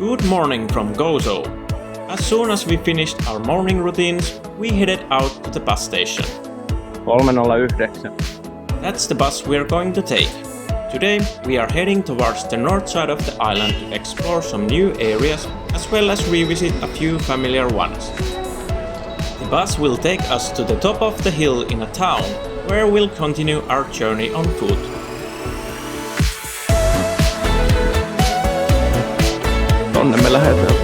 Good morning from Gozo. As soon as we finished our morning routines, we headed out to the bus station. 309. That's the bus we're going to take. Today, we are heading towards the north side of the island to explore some new areas as well as revisit a few familiar ones. The bus will take us to the top of the hill in a town where we'll continue our journey on foot. Tonne me lähdetään.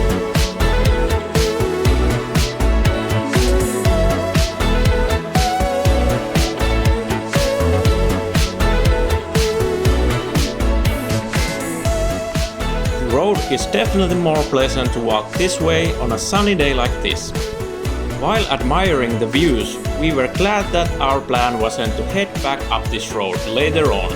The road is definitely more pleasant to walk this way on a sunny day like this. While admiring the views, we were glad that our plan wasn't to head back up this road later on.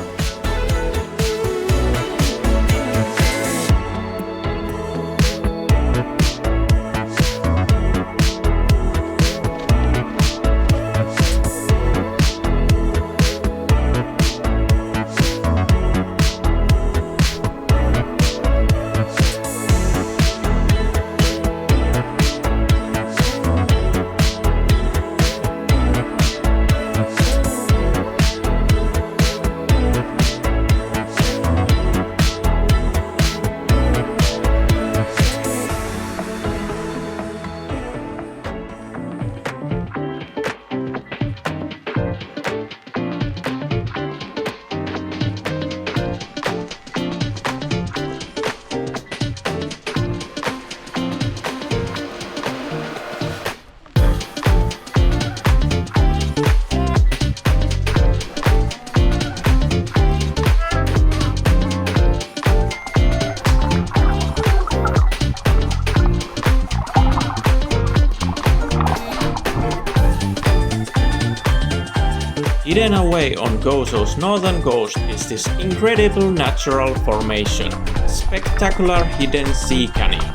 Hidden away on Gozo's northern coast is this incredible natural formation, a spectacular hidden sea canyon.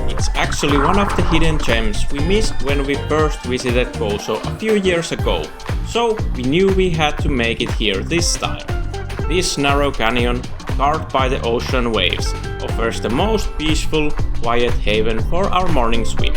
It's actually one of the hidden gems we missed when we first visited Gozo a few years ago, so we knew we had to make it here this time. This narrow canyon, carved by the ocean waves, offers the most peaceful, quiet haven for our morning swim.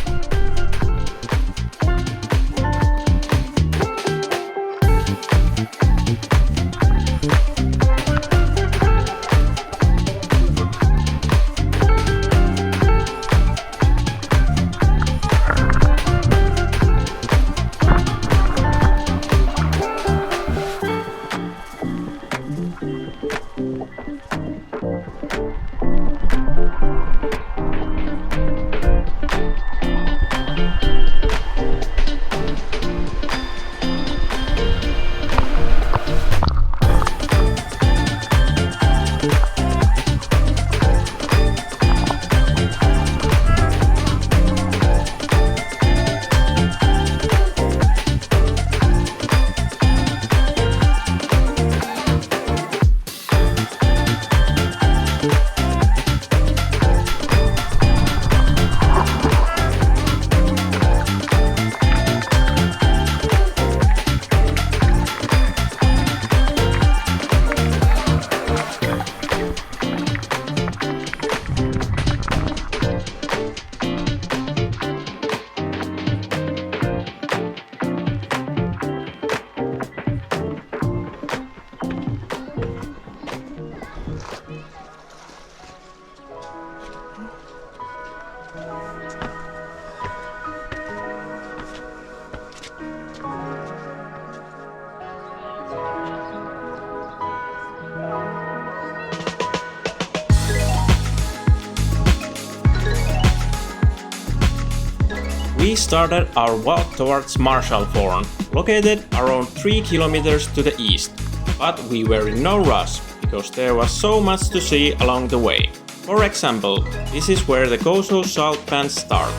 We started our walk towards Marsalforn, located around 3 kilometers to the east, but we were in no rush because there was so much to see along the way. For example, this is where the Xwejni Salt Pans start,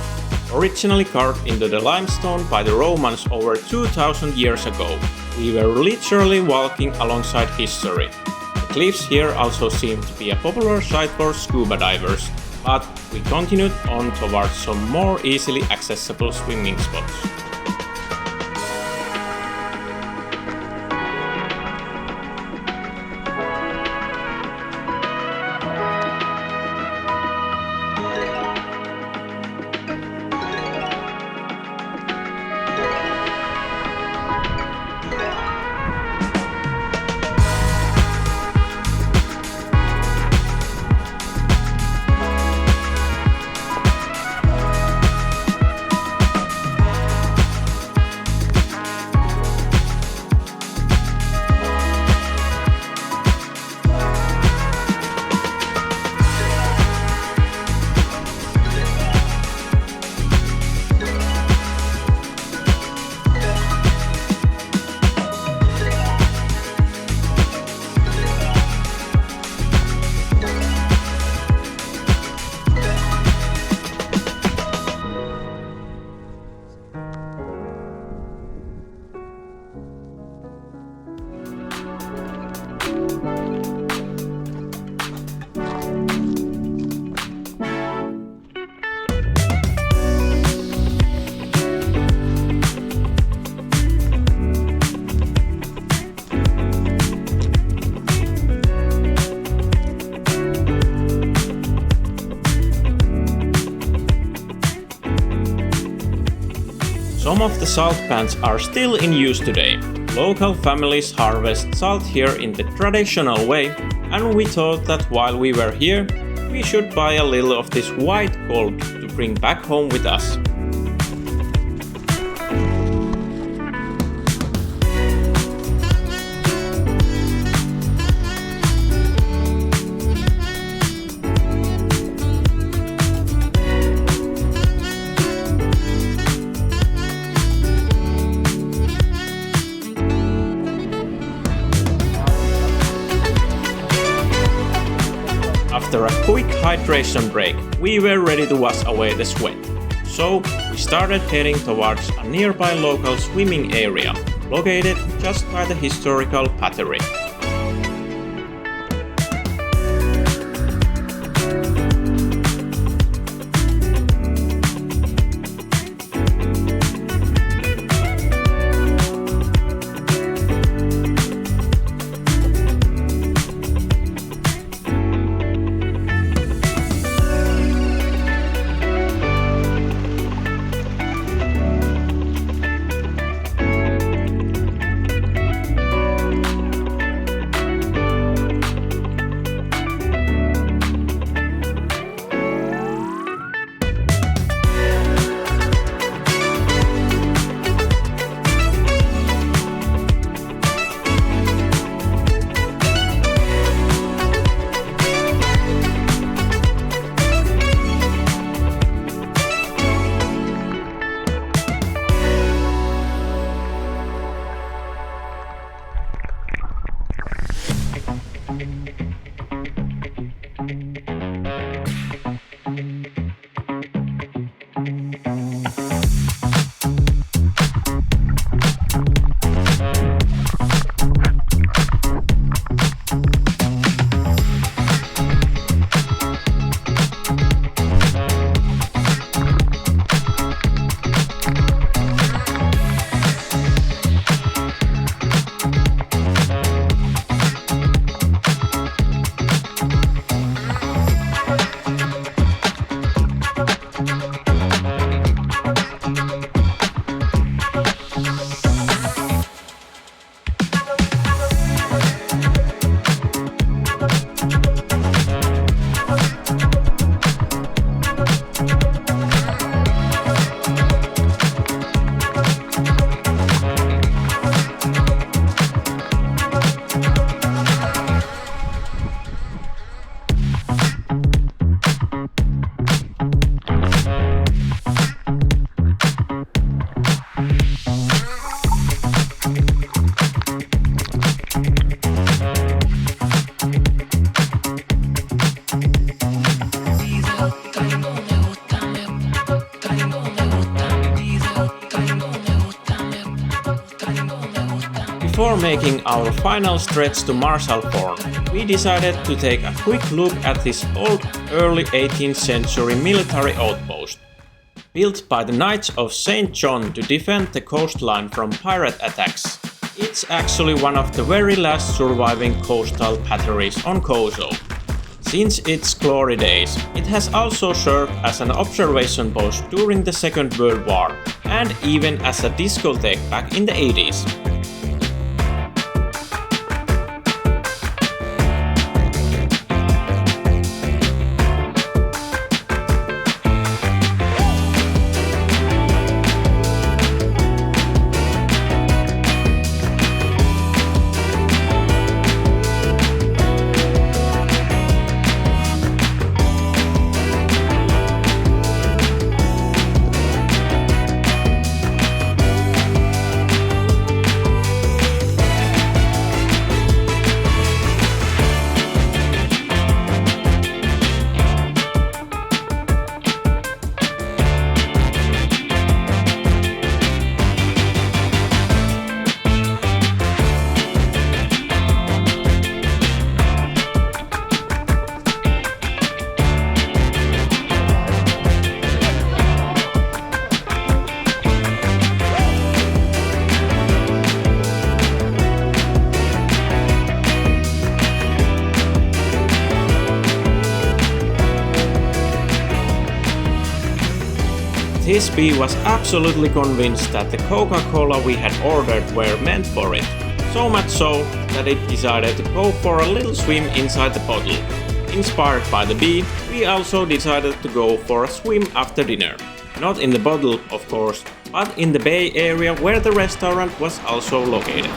originally carved into the limestone by the Romans over 2000 years ago. We were literally walking alongside history. The cliffs here also seem to be a popular site for scuba divers, but we continued on towards some more easily accessible swimming spots. Some of the salt pans are still in use today. Local families harvest salt here in the traditional way, and we thought that while we were here, we should buy a little of this white gold to bring back home with us. After a quick hydration break, we were ready to wash away the sweat. So, we started heading towards a nearby local swimming area, located just by the historical Pattery. Before making our final stretch to Marsalforn, we decided to take a quick look at this old early 18th century military outpost. Built by the Knights of St. John to defend the coastline from pirate attacks, it's actually one of the very last surviving coastal batteries on Gozo. Since its glory days, it has also served as an observation post during the Second World War, and even as a discotheque back in the 80s. His bee was absolutely convinced that the Coca-Cola we had ordered were meant for it. So much so that it decided to go for a little swim inside the bottle. Inspired by the bee, we also decided to go for a swim after dinner. Not in the bottle, of course, but in the bay area where the restaurant was also located.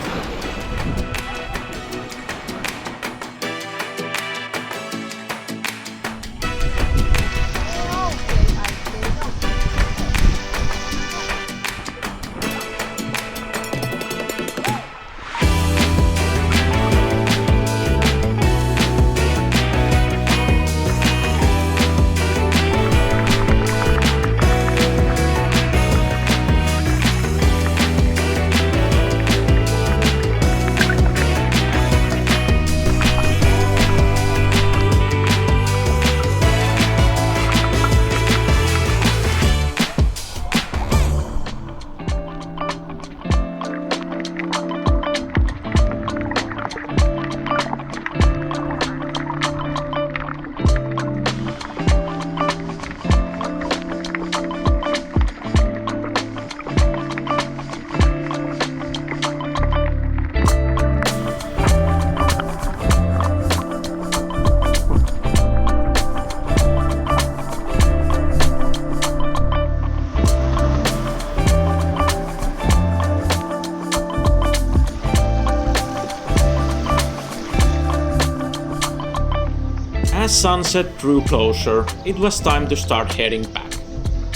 As sunset drew closer, it was time to start heading back.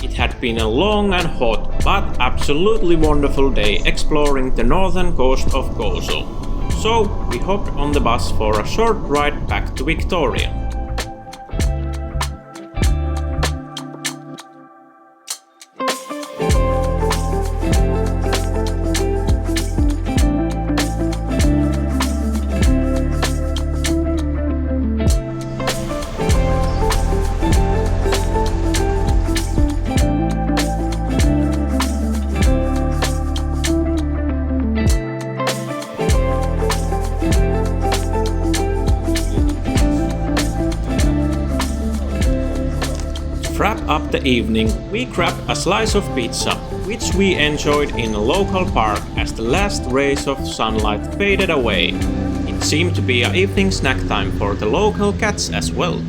It had been a long and hot, but absolutely wonderful day exploring the northern coast of Gozo. So we hopped on the bus for a short ride back to Victoria. To wrap up the evening, we grabbed a slice of pizza, which we enjoyed in a local park as the last rays of sunlight faded away. It seemed to be an evening snack time for the local cats as well.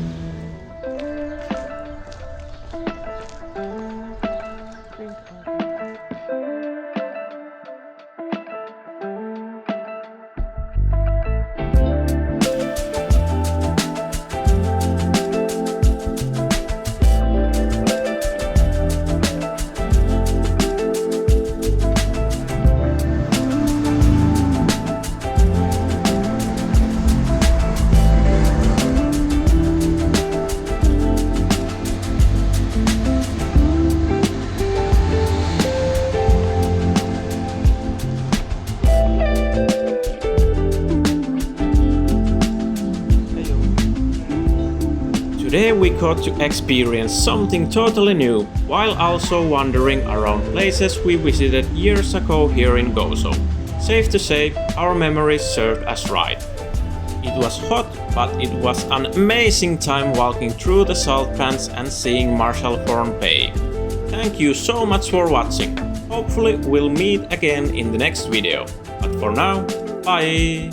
Today we got to experience something totally new, while also wandering around places we visited years ago here in Gozo. Safe to say, our memories served us right. It was hot, but it was an amazing time walking through the salt pans and seeing Marsalforn Bay. Thank you so much for watching. Hopefully we'll meet again in the next video. But for now, bye!